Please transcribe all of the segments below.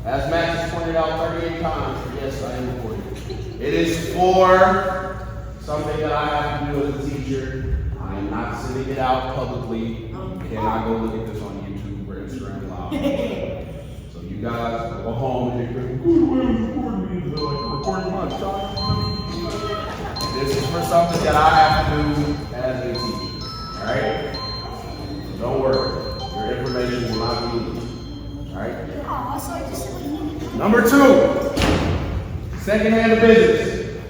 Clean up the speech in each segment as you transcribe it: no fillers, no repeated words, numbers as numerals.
As Max has pointed out 38 times, yes, I am recording. It is for something that I have to do as a teacher. I am not sending it out publicly. You cannot go look at this on YouTube or Instagram Live. So you guys go home and you're recording my child. This is for something that I have to do as a teacher. Alright? So don't worry. Your information will not be leaked. Alright? Number 2. Second hand of business.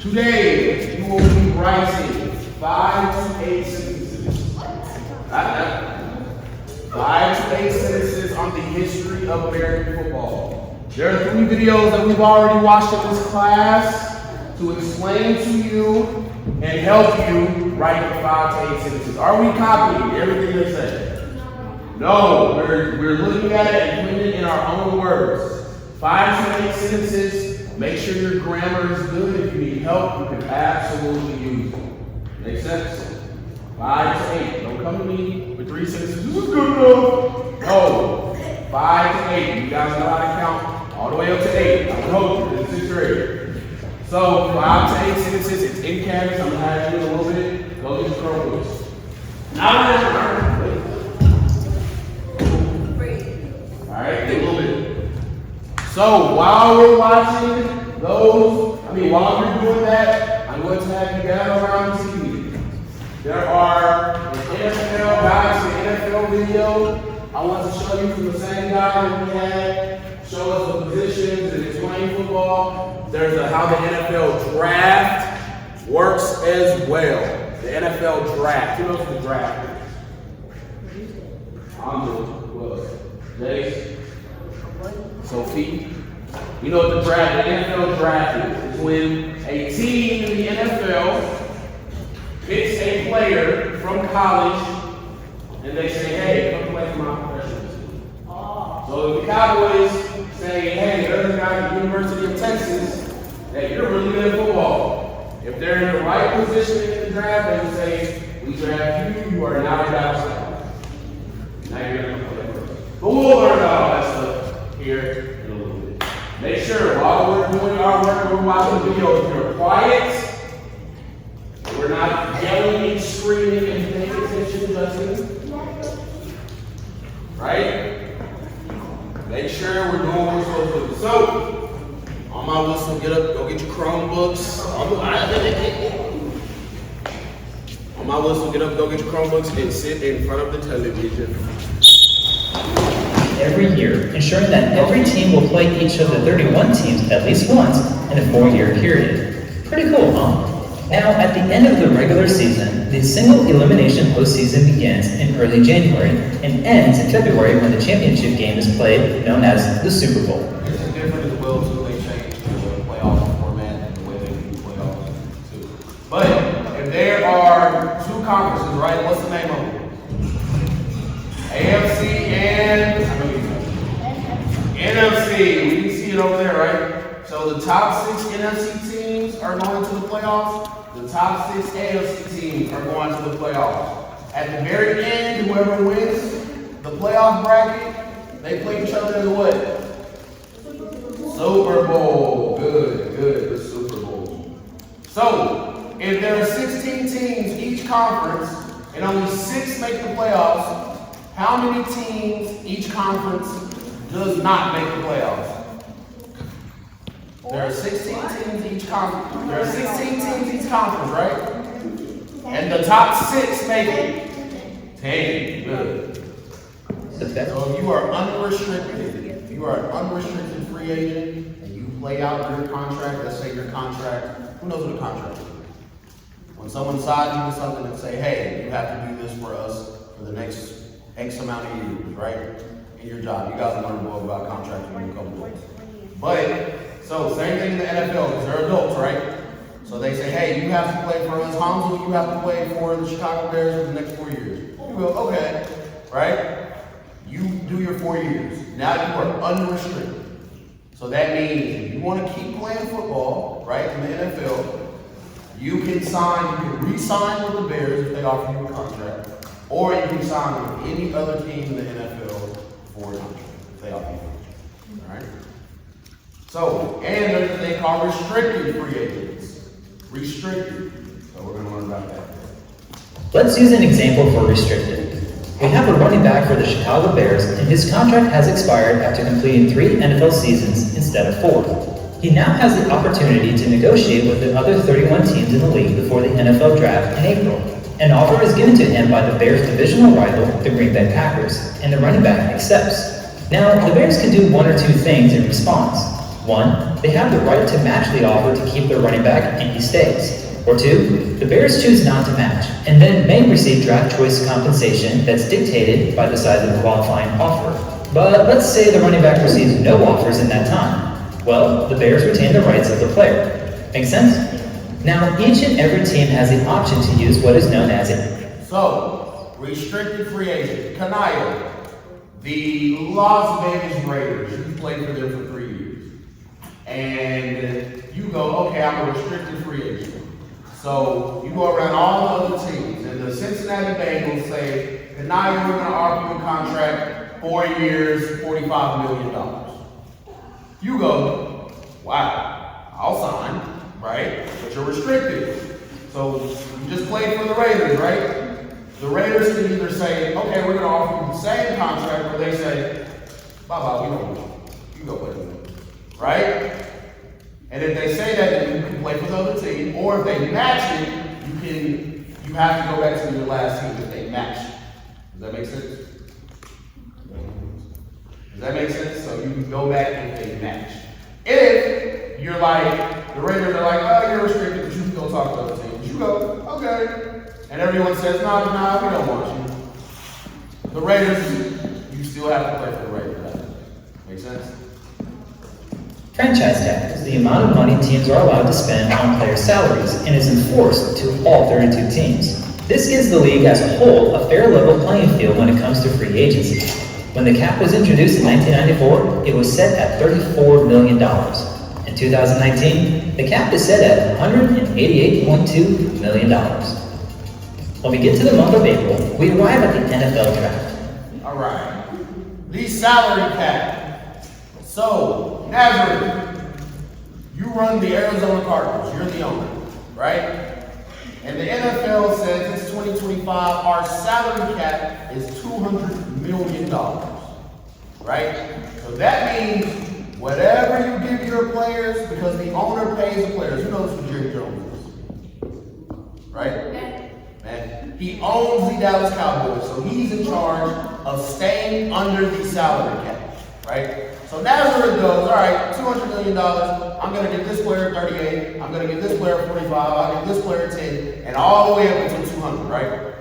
Today, you will be writing 5 to 8 sentences. 5 to 8 sentences on the history of American football. There are 3 videos that we've already watched in this class to explain to you and help you write the 5 to 8 sentences. Are we copying everything they say? No, we're looking at it and putting it in our own words. 5 to 8 sentences. Make sure your grammar is good. If you need help, you can absolutely use it. Make sense? 5 to 8. Don't come to me with 3 sentences. This is good enough. No. 5 to 8. You guys know how to count all the way up to 8. I told you, this is 6th grade. So 5 to 8 sentences. It's in Canvas. I'm gonna have you in a little bit. Go get your Chromebooks. All right, a little bit. So while we're watching while you're doing that, I'm going to have you gather around the TV. There are an NFL guys, the NFL video. I want to show you from the same guy that we had show us the positions and explain football. There's how the NFL draft works as well. The NFL draft. Who knows what the draft is? I'm doing. Jace? Sophie? You know what the draft, the NFL draft is? It's when a team in the NFL picks a player from college and they say, hey, come play for my professional team. So the Cowboys say, hey, there's a guy at the University of Texas that you're really good at football. If they're in the right position in the draft, they would say, we draft you, you are now a draft. Now you're going to play for us. But we'll learn about all that stuff here. Make sure while we're doing our work, we're watching videos, you're quiet. We're not yelling and screaming and paying attention, Justin. Right? Make sure we're doing what we're supposed to do. So, on my whistle, get up, go get your Chromebooks. On my whistle, get up, go get your Chromebooks and sit in front of the television. Every year, ensuring that every team will play each of the 31 teams at least once in a 4-year period. Pretty cool, huh? Now, at the end of the regular season, the single elimination postseason begins in early January and ends in February when the championship game is played, known as the Super Bowl. This is different as well, too. They changed the playoff format and the way they do playoffs, too. But if there are 2 conferences, right, what's the name of them? AFC and NFC. We can see it over there, right? So the top 6 NFC teams are going to the playoffs. The top 6 AFC teams are going to the playoffs. At the very end, whoever wins the playoff bracket, they play each other in the what? Super Bowl. Good, the Super Bowl. So, if there are 16 teams each conference and only 6 make the playoffs, how many teams each conference does not make the playoffs? There are 16 teams each conference. There are 16 teams each conference, right? And the top 6 make it. 10. Good. So if you are an unrestricted free agent, and you play out your contract, let's say your contract, who knows what a contract is? When someone signs you to something and say, hey, you have to do this for us for the next X amount of years, right? In your job. You guys learn more about contracting in a couple of days. But, so same thing in the NFL, because they're adults, right? So they say, hey, you have to play for us. Hamza, you have to play for the Chicago Bears for the next 4 years. You will, okay, right? You do your 4 years. Now you are unrestricted. So that means if you want to keep playing football, right, in the NFL, you can re-sign with the Bears if they offer you a contract, or you can sign with any other team in the NFL for a contract if they offer you. So, and there's a thing called restricted free agents. Restricted. So we're gonna learn about that. Let's use an example for restricted. We have a running back for the Chicago Bears, and his contract has expired after completing 3 NFL seasons instead of 4. He now has the opportunity to negotiate with the other 31 teams in the league before the NFL draft in April. An offer is given to him by the Bears' divisional rival, the Green Bay Packers, and the running back accepts. Now, the Bears can do 1 or 2 things in response. 1, they have the right to match the offer to keep their running back and he stays. Or 2, the Bears choose not to match, and then may receive draft choice compensation that's dictated by the size of the qualifying offer. But let's say the running back receives no offers in that time. Well, the Bears retain the rights of the player. Make sense? Now, each and every team has the option to use what is known as a So, restricted free agent, Kanaya, the Las Vegas Raiders, you played for them for 3 years. And you go, okay, I'm a restricted free agent. So you go around all the other teams, and the Cincinnati Bengals say, Kanaya, we're going to offer you a contract, 4 years, $45 million. You go, wow, I'll sign, right? But you're restricted. So you just played for the Raiders, right? The Raiders can either say, okay, we're going to offer you the same contract, or they say, bye-bye, we don't want you. You go play for them, right? And if they say that, then you can play for the other team, or if they match it, you have to go back to your last team if they match it. Does that make sense? Does that make sense? So you can go back if they match. If you're like, the Raiders are like, oh, you're restricted, but you can go talk to other teams. You go, okay. And everyone says, no, we don't want you. The Raiders, you still have to play for the Raiders. Make sense? franchise tag is the amount of money teams are allowed to spend on player salaries and is enforced to all 32 teams. This gives the league as a whole a fair level playing field when it comes to free agency. When the cap was introduced in 1994, it was set at $34 million. In 2019, the cap is set at $188.2 million. When we get to the month of April, we arrive at the NFL draft. All right. The salary cap. So, Nazareth, you run the Arizona Cardinals. You're the owner, right? And the NFL says it's 2025. Our salary cap is $200 million, right? So that means whatever you give your players, because the owner pays the players. Who knows who Jerry Jones is? Right? Man, he owns the Dallas Cowboys, so he's in charge of staying under the salary cap, right? So Nazareth goes, all right, $200 million, I'm going to give this player 38, I'm going to give this player 45, I'll give this player 10, and all the way up until 200, right?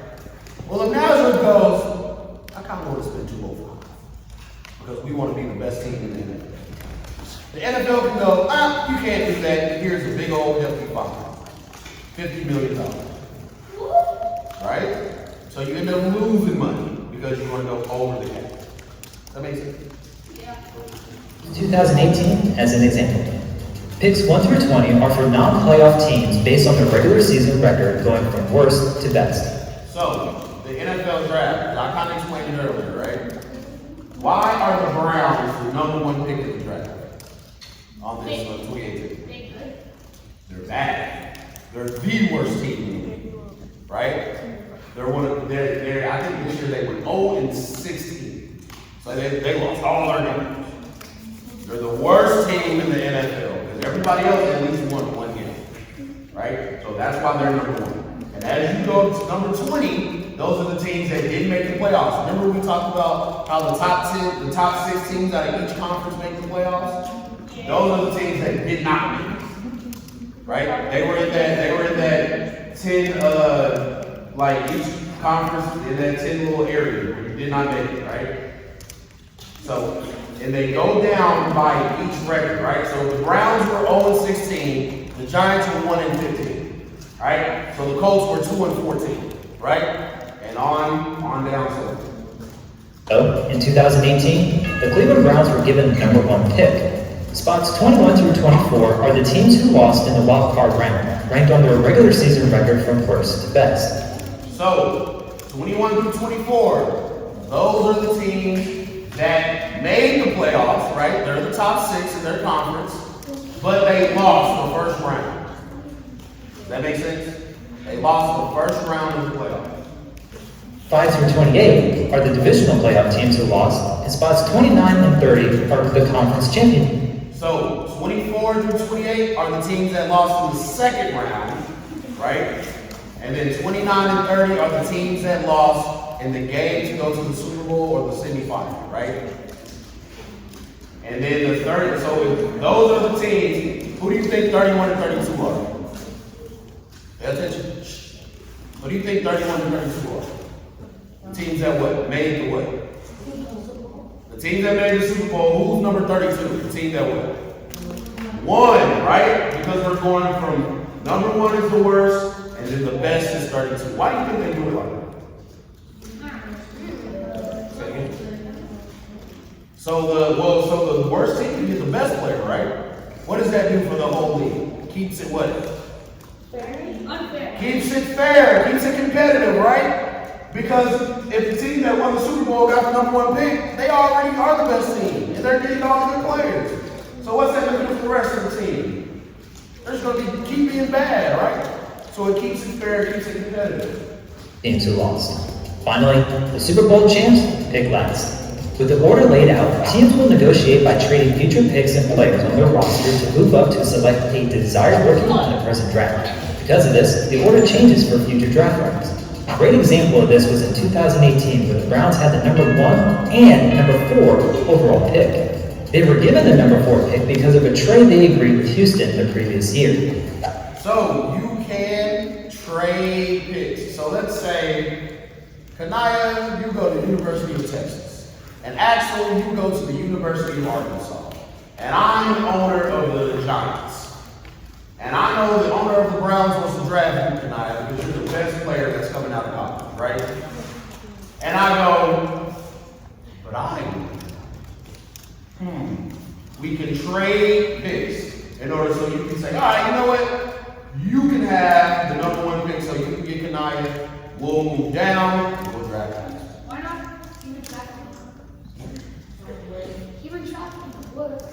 Well, if Nazareth goes, I kind of want to spend 205 because we want to be the best team in the NFL. The NFL can go, you can't do that, here's a big old hefty fine, $50 million, right? So you end up losing money because you want to go over the cap. That makes sense? 2018 as an example. Picks 1 through 20 are for non-playoff teams based on their regular season record going from worst to best. So, the NFL draft, I kind of explained it earlier, right? Why are the Browns the number 1 pick in the draft on this 2018? They're bad. They're the worst team in the league, right? They're I think this year they were 0-16. So they lost all their games. They're the worst team in the NFL because everybody else at least won 1 game, right? So that's why they're number 1. And as you go to number 20, those are the teams that didn't make the playoffs. Remember we talked about how the top 6 teams out of each conference make the playoffs? Those are the teams that did not make it, right? They were in that 10, like each conference in that 10 little area where you did not make it, right? So, and they go down by each record, right? So the Browns were 0-16, the Giants were 1-15, right? So the Colts were 2-14, right? And on down so. So, in 2018, the Cleveland Browns were given the number 1 pick. Spots 21 through 24 are the teams who lost in the wild card round, ranked on their regular season record from worst to best. So, 21 through 24, those are the teams that made the playoffs, right? They're the top 6 in their conference. but they lost the first round. Does that make sense? They lost the first round of the playoffs. 5 through 28 are the divisional playoff teams who lost, and spots 29 and 30 are the conference champion. So 24 through 28 are the teams that lost in the second round, right? And then 29 and 30 are the teams that lost in the game to go to the Super Bowl or the semifinal, right? And then the third, so if those are the teams, who do you think 31 and 32 are? Pay attention. Who do you think 31 and 32 are? The teams that what? Made the what? The teams that made the Super Bowl, who's number 32? The team that what? Won, right? Because we're going from number 1 is the worst, and then the best is 32. Why do you think they do it like that? Say again. So the worst team can get the best player, right? What does that do for the whole league? Keeps it what? Unfair. Keeps it fair, keeps it competitive, right? Because if the team that won the Super Bowl got the number 1 pick, they already are the best team, and they're getting all the good players. So what's that going to do for the rest of the team? They're just going to keep being bad, right? So it keeps it fair, it keeps it competitive. Teams who lost. Finally, the Super Bowl champs pick last. With the order laid out, teams will negotiate by trading future picks and players on their roster to move up to select a desired rookie in the present draft. Because of this, the order changes for future draft rounds. A great example of this was in 2018, where the Browns had the number 1 and number 4 overall pick. They were given the number 4 pick because of a trade they agreed with Houston the previous year. So you can trade picks. So let's say, Kanaya, you go to the University of Texas. And Axel, you go to the University of Arkansas. And I'm the owner of the Giants. And I know the owner of the Browns wants to draft you, Kanaya, because you're the best player that's coming out of college, right? And I go, but we can trade picks in order so you can say, all right, you know what? You can have the number 1 pick so you can get Kanaya. We'll move down, and we'll draft you. Why not keep it track? Keep it track of the books.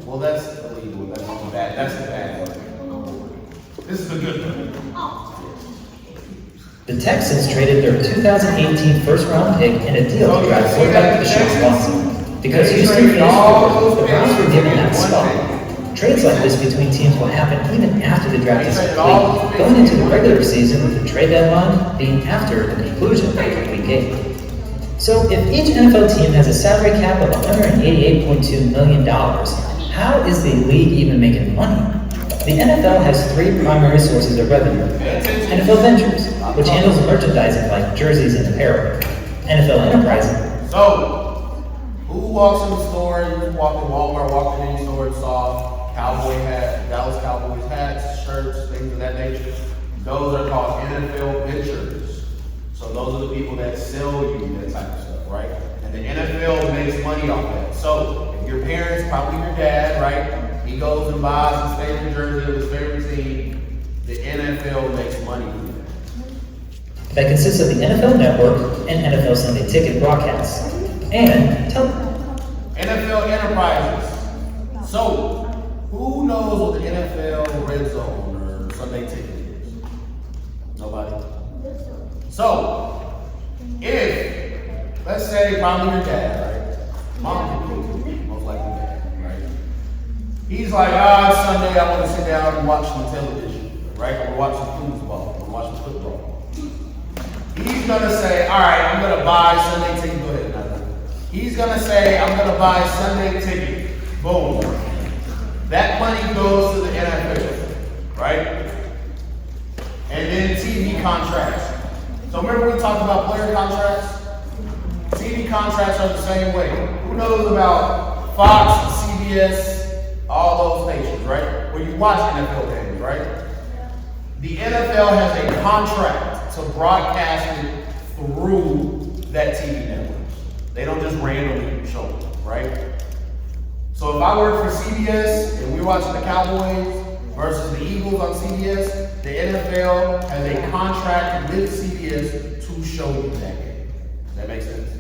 Well, that's illegal. That's bad. That's the bad one. This is the good one. Oh. The Texans traded their 2018 first-round pick in a deal to draft quarterback Deshaun Watson. Because Houston finished fourth, the Browns were given that spot. Trades like this between teams will happen even after the draft is complete, going into the regular season with the trade deadline being after the conclusion of Week 8. So if each NFL team has a salary cap of $188.2 million, how is the league even making money? The NFL has 3 primary sources of revenue. NFL Ventures, which handles merchandising like jerseys and apparel. NFL Enterprise. So, who walks in the store, you walked in Walmart, walked in any store and saw cowboy hats, Dallas Cowboys hats, shirts, things of that nature. Those are called NFL Ventures. So those are the people that sell you that type of stuff, right? And the NFL makes money off that. So if your parents, probably your dad, right? He goes and buys his favorite jersey of his favorite team. The NFL makes money from that. That consists of the NFL Network and NFL Sunday Ticket broadcasts. And NFL Enterprises. So, who knows what the NFL Red Zone or Sunday Ticket is? Nobody? So, if, let's say probably your dad, right? Mom can do it, most likely dad, right? He's like, it's Sunday, I want to sit down and watch some television, right? I want to watch some football, I want to watch some football. He's gonna say, all right, I'm gonna buy Sunday ticket. Go ahead, Nathan. He's gonna say, I'm gonna buy Sunday ticket. Boom. That money goes to the NFL, right? And then TV contracts. So remember we talked about player contracts? TV contracts are the same way. Who knows about Fox, CBS, all those stations, right? Where you watch NFL games, right? The NFL has a contract to broadcast it through that TV network. They don't just randomly show it, right? So if I work for CBS and we're watching the Cowboys versus the Eagles on CBS, the NFL has a contract with CBS to show you that game. Does that make sense?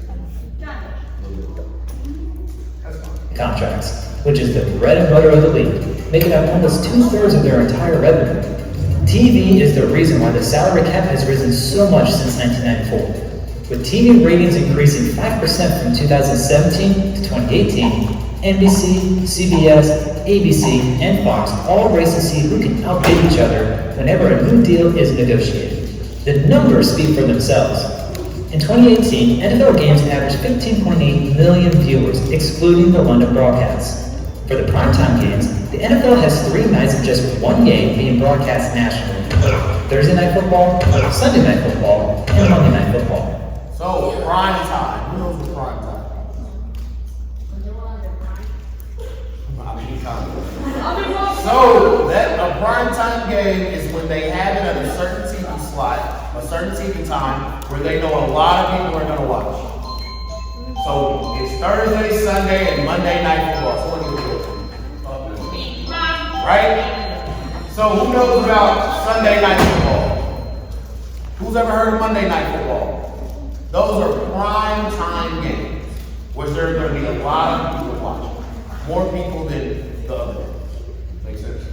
Got it. That's fine. contracts. which is the bread and butter of the league, making up almost 2/3 of their entire revenue. TV is the reason why the salary cap has risen so much since 1994, with TV ratings increasing 5% from 2017 to 2018. NBC, CBS, ABC, and Fox all race to see who can outbid each other whenever a new deal is negotiated. The numbers speak for themselves. In 2018, NFL games averaged 15.8 million viewers, excluding the London broadcasts. For the primetime games, the NFL has 3 nights of just one game being broadcast nationally: Thursday Night Football, Sunday Night Football, and Monday Night Football. So, prime time. Who knows what prime time is? I mean, so, that a prime time game is when they have it at a certain TV slot, a certain TV time, where they know a lot of people are going to watch. So, it's Thursday, Sunday, and Monday Night Football. So, what do you do? Right? So, who knows about Sunday Night Football? Who's ever heard of Monday Night Football? Those are prime time games, where there's going to be a lot of people watching. More people than the other days. Make sense?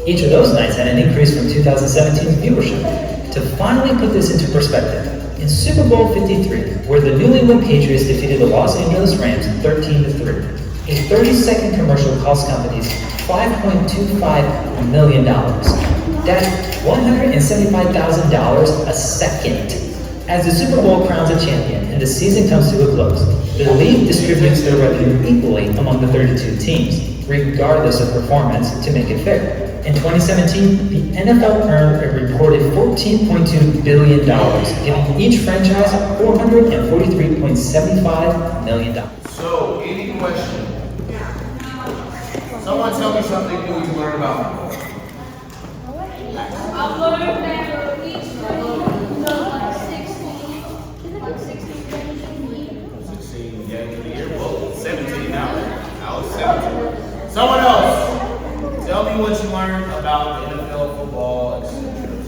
Each of those nights had an increase from 2017's viewership. To finally put this into perspective, in Super Bowl 53, where the New England Patriots defeated the Los Angeles Rams 13-3, a 30-second commercial cost companies $5.25 million. That's $175,000 a second. As the Super Bowl crowns a champion and the season comes to a close, the league distributes their revenue equally among the 32 teams, regardless of performance, to make it fair. In 2017, the NFL earned a reported $14.2 billion, giving each franchise $443.75 million. So, any question? Someone tell me something new you learned about me. I've learned that each team does like 16 games a year. 16 games of the year? Well, 17 now. Now it's 17. Someone else, tell me what you learned about the NFL football experience.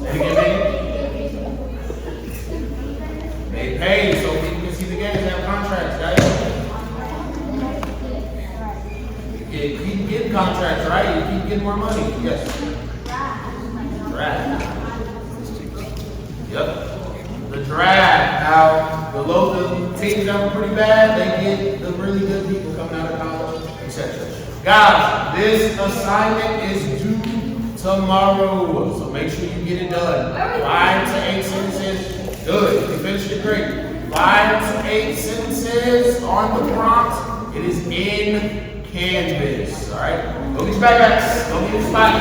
Say it again, baby. They pay so people can see the games and have contracts, guys. You keep getting contracts, right? You keep getting more money. Yes. Draft. Yep. The draft. Now, the local teams that were pretty bad, they get the really good people coming out of college, etc. Guys, this assignment is due tomorrow, so make sure you get it done. 5 to 8 sentences. Good. You finished it great. 5 to 8 sentences on the prompt. It is in Canvas. All right. Go get your backpacks. Go get your spot.